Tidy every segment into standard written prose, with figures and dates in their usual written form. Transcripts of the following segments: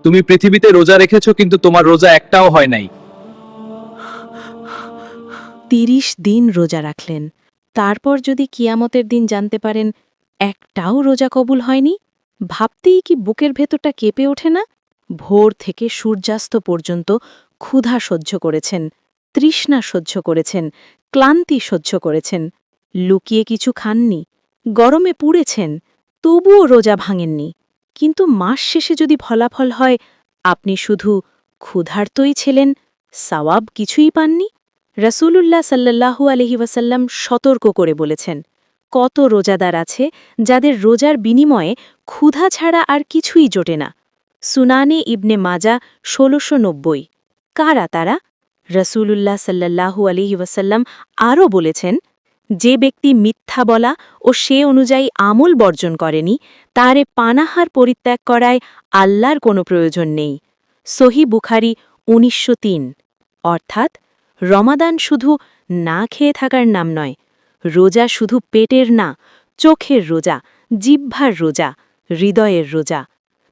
তুমি পৃথিবীতে রোজা রেখেছো, কিন্তু তোমার রোজা একটাও হয় নাই। ৩০ দিন রোজা রাখলেন, তারপর যদি কিয়ামতের দিন জানতে পারেন একটাও রোজা কবুল হয়নি, ভাবতেই কি বুকের ভেতরটা কেঁপে ওঠে না? ভোর থেকে সূর্যাস্ত পর্যন্ত ক্ষুধা সহ্য করেছেন, তৃষ্ণা সহ্য করেছেন, ক্লান্তি সহ্য করেছেন, লুকিয়ে কিছু খাননি, গরমে পুড়েছেন, তবুও রোজা ভাঙেননি। কিন্তু মাস শেষে যদি ফলাফল হয় আপনি শুধু ক্ষুধার্তই ছিলেন, সওয়াব কিছুই পাননি। রাসূলুল্লাহ সাল্লাল্লাহু আলাইহি ওয়াসাল্লাম সতর্ক করে বলেছেন, কত রোজাদার আছে যাদের রোজার বিনিময়ে ক্ষুধা ছাড়া আর কিছুই জোটে না। সুনানে ইবনে মাজা ১৬৯০। কারা তারা? রাসূলুল্লাহ সাল্লাল্লাহু আলাইহি ওয়াসাল্লাম আরও বলেছেন, যে ব্যক্তি মিথ্যা বলা ও সে অনুযায়ী আমল বর্জন করেনি, তারে পানাহার পরিত্যাগ করায় আল্লাহর কোনো প্রয়োজন নেই। সহি বুখারী ১৯০৩। অর্থাৎ রমাদান শুধু না খেয়ে থাকার নাম নয়, রোজা শুধু পেটের না, চোখের রোজা, জিহ্বার রোজা, হৃদয়ের রোজা।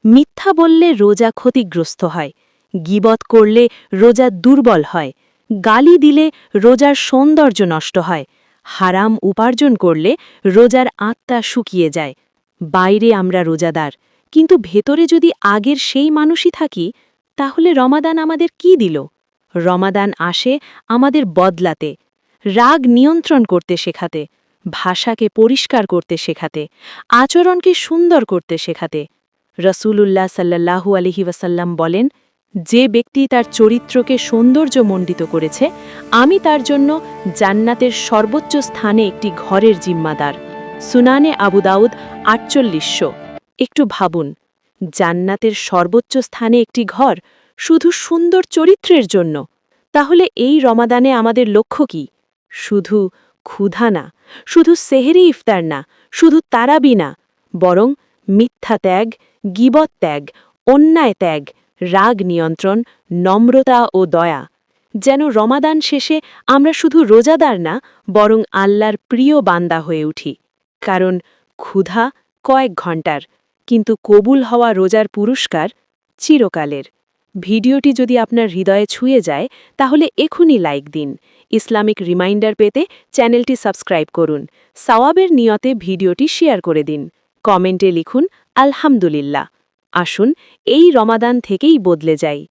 মিথ্যা বললে রোজা ক্ষতিগ্রস্ত হয়, গীবত করলে রোজা দুর্বল হয়, গালি দিলে রোজার সৌন্দর্য নষ্ট হয়, হারাম উপার্জন করলে রোজার আত্মা শুকিয়ে যায়। বাইরে আমরা রোজাদার, কিন্তু ভেতরে যদি আগের সেই মানুষই থাকি, তাহলে রমাদান আমাদের কি দিল? রমাদান আসে আমাদের বদলাতে, রাগ নিয়ন্ত্রণ করতে শেখাতে, ভাষাকে পরিষ্কার করতে শেখাতে, আচরণকে সুন্দর করতে শেখাতে। রাসূলুল্লাহ সাল্লাল্লাহু আলাইহি ওয়াসাল্লাম বলেন, যে ব্যক্তি তার চরিত্রকে সৌন্দর্যমণ্ডিত করেছে, আমি তার জন্য জান্নাতের সর্বোচ্চ স্থানে একটি ঘরের জিম্মাদার। সুনানে আবু দাউদ ৪৮০০। একটু ভাবুন, জান্নাতের সর্বোচ্চ স্থানে একটি ঘর শুধু সুন্দর চরিত্রের জন্য। তাহলে এই রমাদানে আমাদের লক্ষ্য কি? শুধু ক্ষুধা না, শুধু সেহরি ইফতার না, শুধু তারাবি না, বরং মিথ্যা ত্যাগ, গীবত ত্যাগ, অন্যায় ত্যাগ, রাগ নিয়ন্ত্রণ, নম্রতা ও দয়া। যেন রমাদান শেষে আমরা শুধু রোজাদার না, বরং আল্লাহর প্রিয় বান্দা হয়ে উঠি। কারণ ক্ষুধা কয়েক ঘণ্টার, কিন্তু কবুল হওয়া রোজার পুরস্কার চিরকালের। ভিডিওটি যদি আপনার হৃদয়ে ছুঁয়ে যায়, তাহলে এখনই লাইক দিন। ইসলামিক রিমাইন্ডার পেতে চ্যানেলটি সাবস্ক্রাইব করুন। সওয়াবের নিয়তে ভিডিওটি শেয়ার করে দিন। কমেন্টে লিখুন আলহামদুলিল্লাহ। আসুন এই রমাদান থেকেই বদলে যাই।